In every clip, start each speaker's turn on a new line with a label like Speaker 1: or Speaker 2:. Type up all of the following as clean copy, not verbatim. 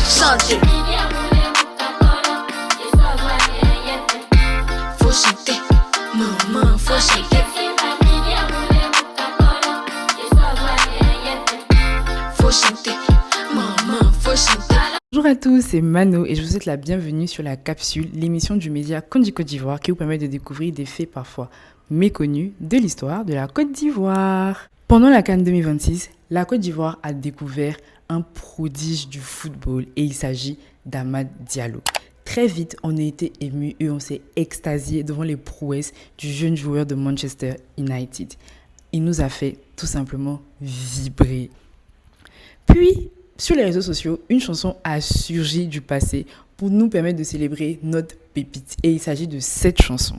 Speaker 1: changer. Faut chanter, maman, faut chanter. Faut chanter, maman, faut chanter.
Speaker 2: Bonjour à tous, c'est Mano et je vous souhaite la bienvenue sur la capsule, l'émission du média Kondi Côte d'Ivoire qui vous permet de découvrir des faits parfois méconnus de l'histoire de la Côte d'Ivoire. Pendant la CAN 2026, la Côte d'Ivoire a découvert un prodige du football et il s'agit d'Amad Diallo. Très vite, on a été émus et on s'est extasié devant les prouesses du jeune joueur de Manchester United. Il nous a fait tout simplement vibrer. Puis, sur les réseaux sociaux, une chanson a surgi du passé pour nous permettre de célébrer notre pépite. Et il s'agit de cette chanson.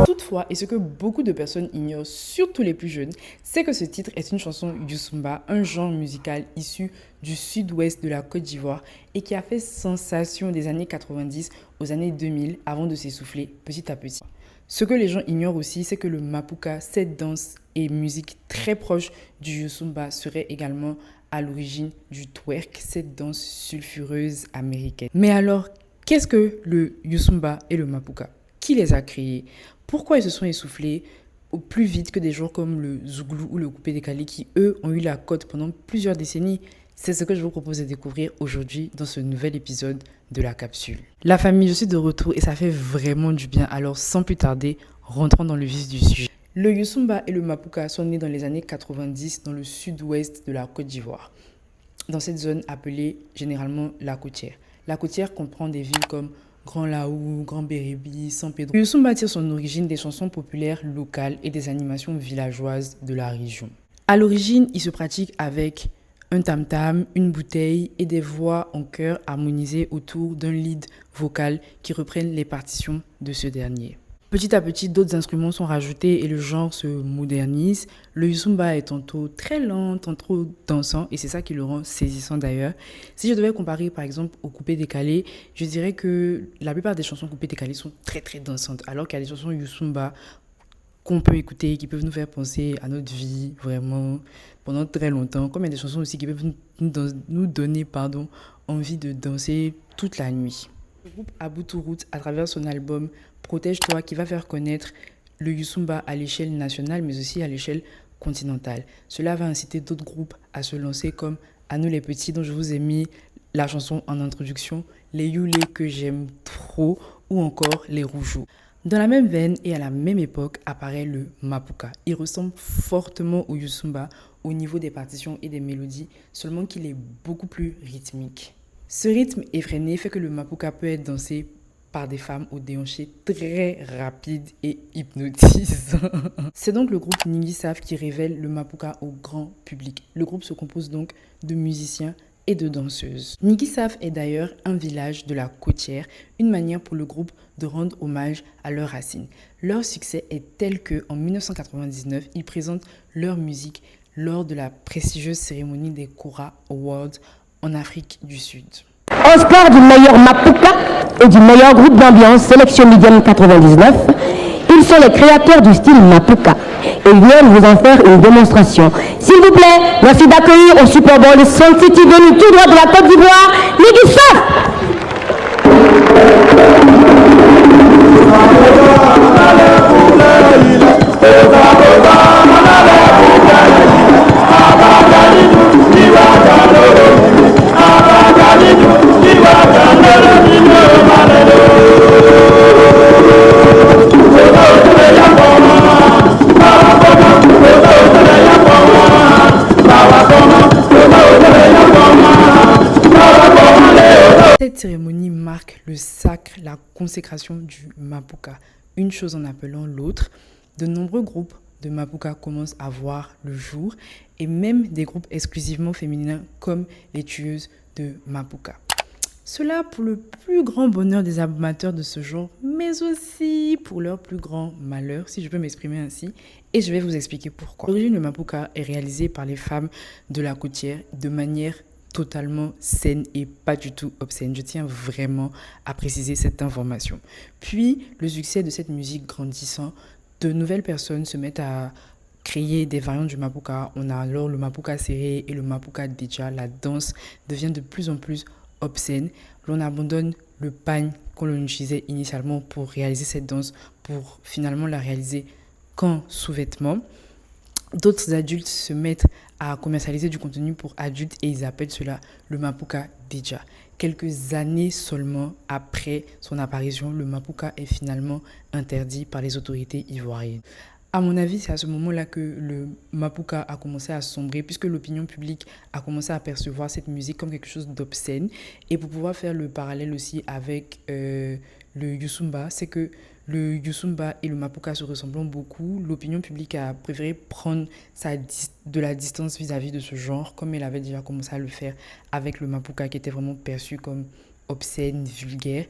Speaker 2: Toutefois, et ce que beaucoup de personnes ignorent, surtout les plus jeunes, c'est que ce titre est une chanson Youssouba, un genre musical issu du sud-ouest de la Côte d'Ivoire et qui a fait sensation des années 90 aux années 2000 avant de s'essouffler petit à petit. Ce que les gens ignorent aussi, c'est que le Mapuka, cette danse et musique très proche du Youssouba, serait également à l'origine du twerk, cette danse sulfureuse américaine. Mais alors, qu'est-ce que le Youssouba et le Mapuka? Qui les a créés? Pourquoi ils se sont essoufflés au plus vite que des genres comme le Zouglou ou le Coupé décalé qui, eux, ont eu la cote pendant plusieurs décennies? C'est ce que je vous propose de découvrir aujourd'hui dans ce nouvel épisode de la capsule. La famille, je suis de retour et ça fait vraiment du bien. Alors, sans plus tarder, rentrons dans le vif du sujet. Le Youssouba et le Mapuka sont nés dans les années 90 dans le sud-ouest de la Côte d'Ivoire, dans cette zone appelée généralement la Côtière. La Côtière comprend des villes comme Grand Laou, Grand Bérébi, San Pedro. Le Youssouba tire son origine des chansons populaires locales et des animations villageoises de la région. À l'origine, il se pratique avec un tam-tam, une bouteille et des voix en chœur harmonisées autour d'un lead vocal qui reprennent les partitions de ce dernier. Petit à petit, d'autres instruments sont rajoutés et le genre se modernise. Le Youssouba est tantôt très lent, tantôt dansant et c'est ça qui le rend saisissant d'ailleurs. Si je devais comparer par exemple au coupé décalé, je dirais que la plupart des chansons coupé décalé sont très très dansantes alors qu'il y a des chansons Youssouba qu'on peut écouter, qui peuvent nous faire penser à notre vie vraiment pendant très longtemps, comme il y a des chansons aussi qui peuvent nous donner envie de danser toute la nuit. Le groupe Aboutou-Route, à travers son album Protège-toi, qui va faire connaître le Youssouba à l'échelle nationale, mais aussi à l'échelle continentale. Cela va inciter d'autres groupes à se lancer comme À nous les petits, dont je vous ai mis la chanson en introduction, les Youlé que j'aime trop, ou encore les Rougeaux. Dans la même veine et à la même époque apparaît le Mapuka. Il ressemble fortement au Youssouba au niveau des partitions et des mélodies, seulement qu'il est beaucoup plus rythmique. Ce rythme effréné fait que le Mapuka peut être dansé par des femmes au déhanché très rapide et hypnotisant. C'est donc le groupe Ningui Saf qui révèle le Mapuka au grand public. Le groupe se compose donc de musiciens et de danseuses. Ningui Saf est d'ailleurs un village de la Côtière, une manière pour le groupe de rendre hommage à leurs racines. Leur succès est tel que, en 1999, ils présentent leur musique lors de la prestigieuse cérémonie des Kora Awards en Afrique du Sud.
Speaker 3: Oscar du meilleur Mapuka et du meilleur groupe d'ambiance Sélection Medium 99, ils sont les créateurs du style Mapuka et viennent vous en faire une démonstration. S'il vous plaît, merci d'accueillir au Super Bowl Sun City venu tout droit de la Côte d'Ivoire, Ningui Saf.
Speaker 2: Cette cérémonie marque le sacre, la consécration du Mapuka. Une chose en appelant l'autre, de nombreux groupes de Mapuka commencent à voir le jour et même des groupes exclusivement féminins comme les tueuses de Mapuka. Cela pour le plus grand bonheur des amateurs de ce genre, mais aussi pour leur plus grand malheur, si je peux m'exprimer ainsi, et je vais vous expliquer pourquoi. L'origine du Mapuka est réalisée par les femmes de la Côtière de manière totalement saine et pas du tout obscène. Je tiens vraiment à préciser cette information. Puis, le succès de cette musique grandissant, de nouvelles personnes se mettent à créer des variantes du mapuka. On a alors le mapuka serré et le mapuka deja. La danse devient de plus en plus obscène. L'on abandonne le pagne qu'on utilisait initialement pour réaliser cette danse, pour finalement la réaliser qu'en sous-vêtements. D'autres adultes se mettent à commercialiser du contenu pour adultes et ils appellent cela le mapuka deja. Quelques années seulement après son apparition, le mapuka est finalement interdit par les autorités ivoiriennes. À mon avis, c'est à ce moment-là que le mapuka a commencé à sombrer, puisque l'opinion publique a commencé à percevoir cette musique comme quelque chose d'obscène. Et pour pouvoir faire le parallèle aussi avec le Youssumba, c'est que le Youssumba et le mapuka se ressemblant beaucoup. L'opinion publique a préféré prendre de la distance vis-à-vis de ce genre, comme elle avait déjà commencé à le faire avec le mapuka, qui était vraiment perçu comme obscène, vulgaire.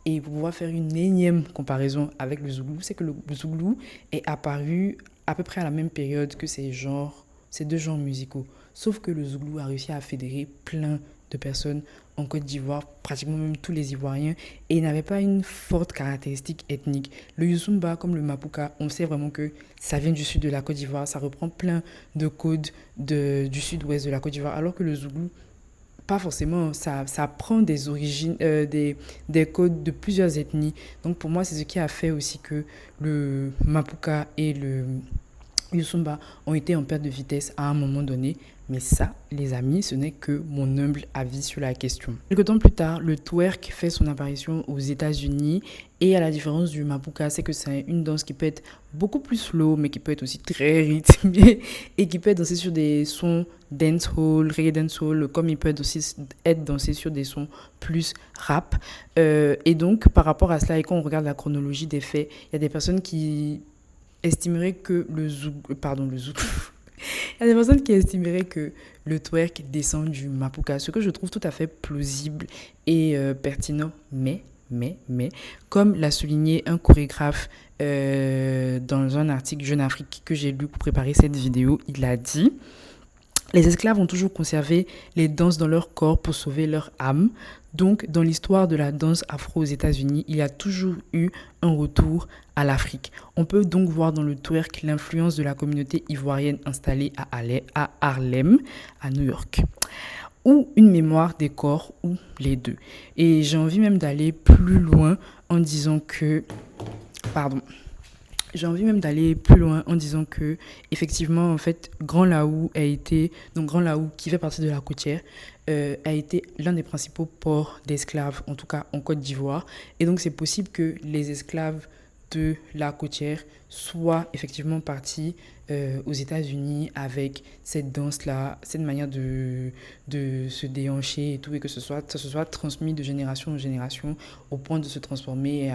Speaker 2: Et pour pouvoir faire une énième comparaison avec le Zouglou, c'est que le Zouglou est apparu à peu près à la même période que ces deux genres musicaux. Sauf que le Zouglou a réussi à fédérer plein de personnes en Côte d'Ivoire, pratiquement même tous les Ivoiriens, et il n'avait pas une forte caractéristique ethnique. Le Youssumba, comme le mapuka, on sait vraiment que ça vient du sud de la Côte d'Ivoire, ça reprend plein de codes du sud-ouest de la Côte d'Ivoire, alors que le Zouglou, pas forcément, ça prend des origines, des codes de plusieurs ethnies. Donc pour moi, c'est ce qui a fait aussi que le mapuka et le Youssumba ont été en perte de vitesse à un moment donné. Mais ça, les amis, ce n'est que mon humble avis sur la question. Quelque temps plus tard, le twerk fait son apparition aux États-Unis. Et à la différence du mapuka, c'est que c'est une danse qui peut être beaucoup plus slow, mais qui peut être aussi très rythmée et qui peut être dansée sur des sons dancehall, reggae dancehall, comme il peut aussi être dansé sur des sons plus rap. Et donc, par rapport à cela, et quand on regarde la chronologie des faits, il y a des personnes qui estimeraient que le Zouglou... Il y a des personnes qui estimeraient que le twerk descend du mapuka, ce que je trouve tout à fait plausible et pertinent, mais, comme l'a souligné un chorégraphe dans un article Jeune Afrique que j'ai lu pour préparer cette vidéo, il a dit: les esclaves ont toujours conservé les danses dans leur corps pour sauver leur âme. Donc, dans l'histoire de la danse afro aux États-Unis, il y a toujours eu un retour à l'Afrique. On peut donc voir dans le twerk l'influence de la communauté ivoirienne installée à Harlem, à New York, ou une mémoire des corps, ou les deux. Et j'ai envie même d'aller plus loin en disant que... effectivement, en fait, Grand Laou qui fait partie de la Côtière, a été l'un des principaux ports d'esclaves, en tout cas en Côte d'Ivoire. Et donc, c'est possible que les esclaves de la Côtière soient effectivement partis aux États-Unis avec cette danse-là, cette manière de se déhancher et tout, et que ça se soit transmis de génération en génération au point de se transformer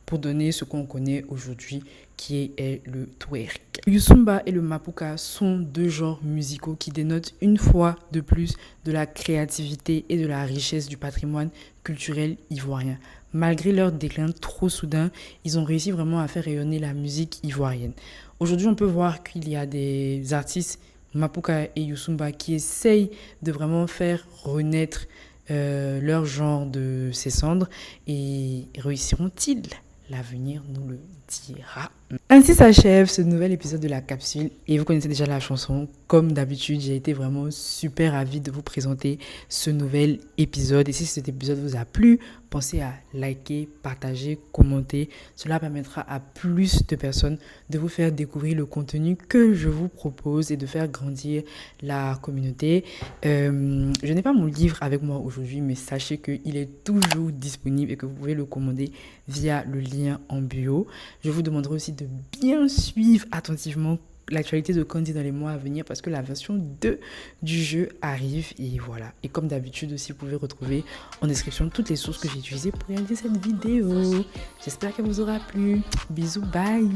Speaker 2: pour donner ce qu'on connaît aujourd'hui, qui est le twerk. Le Youssumba et le mapuka sont deux genres musicaux qui dénotent une fois de plus de la créativité et de la richesse du patrimoine culturel ivoirien. Malgré leur déclin trop soudain, ils ont réussi vraiment à faire rayonner la musique ivoirienne. Aujourd'hui, on peut voir qu'il y a des artistes mapuka et Youssumba qui essayent de vraiment faire renaître leur genre de ses cendres, et réussiront-ils? L'avenir nous le dira. Ainsi s'achève ce nouvel épisode de la capsule, et vous connaissez déjà la chanson. Comme d'habitude, j'ai été vraiment super ravie de vous présenter ce nouvel épisode. Et si cet épisode vous a plu, pensez à liker, partager, commenter. Cela permettra à plus de personnes de vous faire découvrir le contenu que je vous propose et de faire grandir la communauté. Je n'ai pas mon livre avec moi aujourd'hui, mais sachez qu'il est toujours disponible et que vous pouvez le commander via le lien en bio. Je vous demanderai aussi de bien suivre attentivement l'actualité de Candy dans les mois à venir, parce que la version 2 du jeu arrive. Et voilà. Et comme d'habitude aussi, vous pouvez retrouver en description toutes les sources que j'ai utilisées pour réaliser cette vidéo. J'espère qu'elle vous aura plu. Bisous, bye.